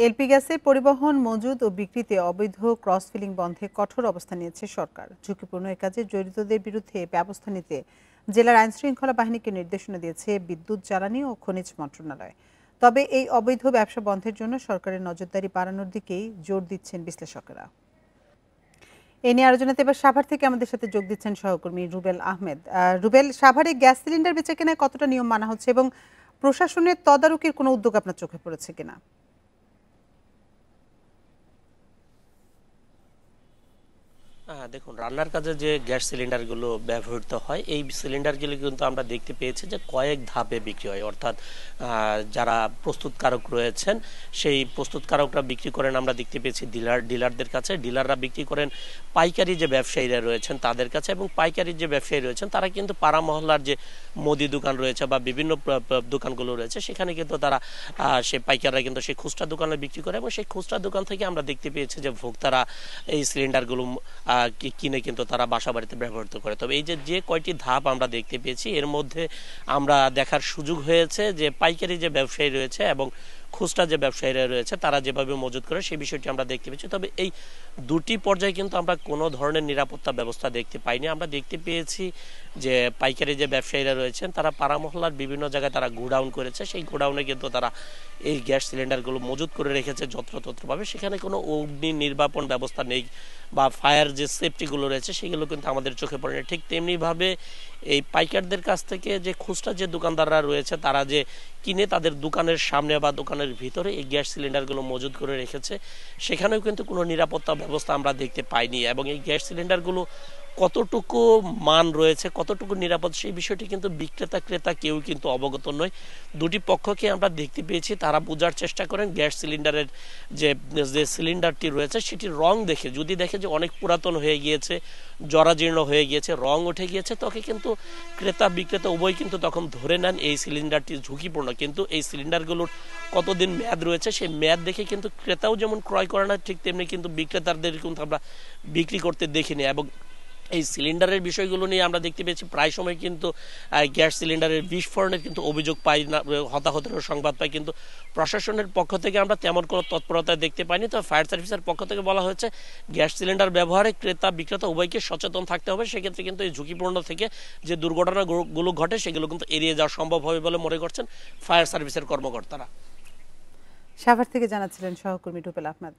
LP গ্যাসের পরিবহন, মজুদ ও বিক্রিতে অবৈধ ক্রস ফিলিং বন্ধে কঠোর অবস্থান নিয়েছে সরকার। ঝুঁকিপূর্ণ এ কাজে জড়িতদের বিরুদ্ধে ব্যবস্থা নিতে জেলার আইনশৃঙ্খলা বাহিনীকে নির্দেশনা দিয়েছে বিদ্যুৎ, জ্বালানি ও খনিজ মন্ত্রণালয়। তবে এই অবৈধ ব্যবসা বন্ধের জন্য সরকারের নজরদারি বাড়ানোর দিকেই জোর দিচ্ছেন বিশ্লেষকেরা। এ নিয়ে আলোচনাতে এবার সাভার থেকে আমাদের সাথে যোগ দিচ্ছেন সহকর্মী রুবেল আহমেদ। রুবেল, সাভারে গ্যাস সিলিন্ডার বেচাকেনায় কতটা নিয়ম মানা হচ্ছে এবং প্রশাসনের তদারকির কোনো উদ্যোগ আপনার চোখে পড়েছে কিনা? দেখুন, রান্নার কাজে যে গ্যাস সিলিন্ডারগুলো ব্যবহৃত হয়, এই সিলিন্ডারগুলো কিন্তু আমরা দেখতে পেয়েছি যে কয়েক ধাপে বিক্রি হয়। অর্থাৎ যারা প্রস্তুতকারক রয়েছেন, সেই প্রস্তুতকারকরা বিক্রি করেন আমরা দেখতে পেয়েছি ডিলারদের কাছে, ডিলাররা বিক্রি করেন পাইকারি যে ব্যবসায়ীরা রয়েছেন তাদের কাছে, এবং পাইকারি যে ব্যবসায়ী রয়েছেন তারা কিন্তু পাড়া মহল্লার যে মুদি দোকান রয়েছে বা বিভিন্ন দোকানগুলো রয়েছে সেখানে কিন্তু তারা সেই পাইকাররা কিন্তু সেই খুচরা দোকানে বিক্রি করে, এবং সেই খুচরা দোকান থেকে আমরা দেখতে পেয়েছি যে ভোক্তারা এই সিলিন্ডারগুলো কিনে কিন্তু তারা বাসা বাড়িতে ব্যবহৃত করে। তবে এই যে কয়টি ধাপ আমরা দেখতে পেয়েছি, এর মধ্যে আমরা দেখার সুযোগ হয়েছে যে পাইকারি যে ব্যবসায়ী রয়েছে এবং খুচরা যে ব্যবসায়ীরা রয়েছে তারা যেভাবে মজুত করে সেই বিষয়টি আমরা দেখতে পেয়েছি। তবে এই দুটি পর্যায়ে কিন্তু আমরা কোনো ধরনের নিরাপত্তা ব্যবস্থা দেখতে পাইনি। আমরা দেখতে পেয়েছি যে পাইকারি যে ব্যবসায়ীরা রয়েছেন তারা পাড়া মহল্লার বিভিন্ন জায়গায় তারা গোডাউন করেছে, সেই গোডাউনে কিন্তু তারা এই গ্যাস সিলিন্ডারগুলো মজুত করে রেখেছে যত্রতত্রভাবে। সেখানে কোনো অগ্নি নির্বাপন ব্যবস্থা নেই বা ফায়ার যে সেফটিগুলো রয়েছে সেগুলো কিন্তু আমাদের চোখে পড়েনি। ঠিক তেমনিভাবে এই পাইকারদের কাছ থেকে যে খুচরা যে দোকানদাররা রয়েছে তারা যে কিনে তাদের দোকানের সামনে বা দোকানের ভিতরে এই গ্যাস সিলিন্ডারগুলো মজুত করে রেখেছে, সেখানেও কিন্তু কোনো নিরাপত্তা ব্যবস্থা আমরা দেখতে পাইনি। এবং এই গ্যাস সিলিন্ডারগুলো কতটুকু মান রয়েছে, কতটুকু নিরাপদ, সেই বিষয়টি কিন্তু বিক্রেতা ক্রেতা কেউ কিন্তু অবগত নয়। দুটি পক্ষকে আমরা দেখতে পেয়েছি তারা বোঝার চেষ্টা করেন গ্যাস সিলিন্ডারের যে সিলিন্ডারটি রয়েছে সেটির রং দেখে, যদি দেখে যে অনেক পুরাতন হয়ে গিয়েছে, জরাজীর্ণ হয়ে গিয়েছে, রং উঠে গিয়েছে, তখন কিন্তু ক্রেতা বিক্রেতা উভয় কিন্তু তখন ধরে নেন এই সিলিন্ডারটি ঝুঁকিপূর্ণ। কিন্তু এই সিলিন্ডারগুলোর কতদিন মেয়াদ রয়েছে সেই মেয়াদ দেখে কিন্তু ক্রেতাও যেমন ক্রয় করে না, ঠিক তেমনি কিন্তু বিক্রেতাদের কিন্তু আমরা বিক্রি করতে দেখিনি। এবং এই সিলিন্ডারের বিষয়গুলো নিয়ে আমরা দেখতে পেয়েছি প্রায় সময় কিন্তু গ্যাস সিলিন্ডারের বিস্ফোরণের কিন্তু অভিযোগ পাই না, হতাহতের সংবাদ পাই, কিন্তু প্রশাসনের পক্ষ থেকে আমরা তেমন কোনো তৎপরতা দেখতে পাইনি। তো ফায়ার সার্ভিসের পক্ষ থেকে বলা হয়েছে গ্যাস সিলিন্ডার ব্যবহারে ক্রেতা বিক্রেতা উভয়কে সচেতন থাকতে হবে। সেক্ষেত্রে কিন্তু এই ঝুঁকিপূর্ণ থেকে যে দুর্ঘটনাগুলো ঘটে সেগুলো কিন্তু এড়িয়ে যাওয়া সম্ভব হবে বলে মনে করছেন ফায়ার সার্ভিসের কর্মকর্তারা। সাভার থেকে জানাচ্ছিলেন সহকর্মী রুবেল আহমেদ।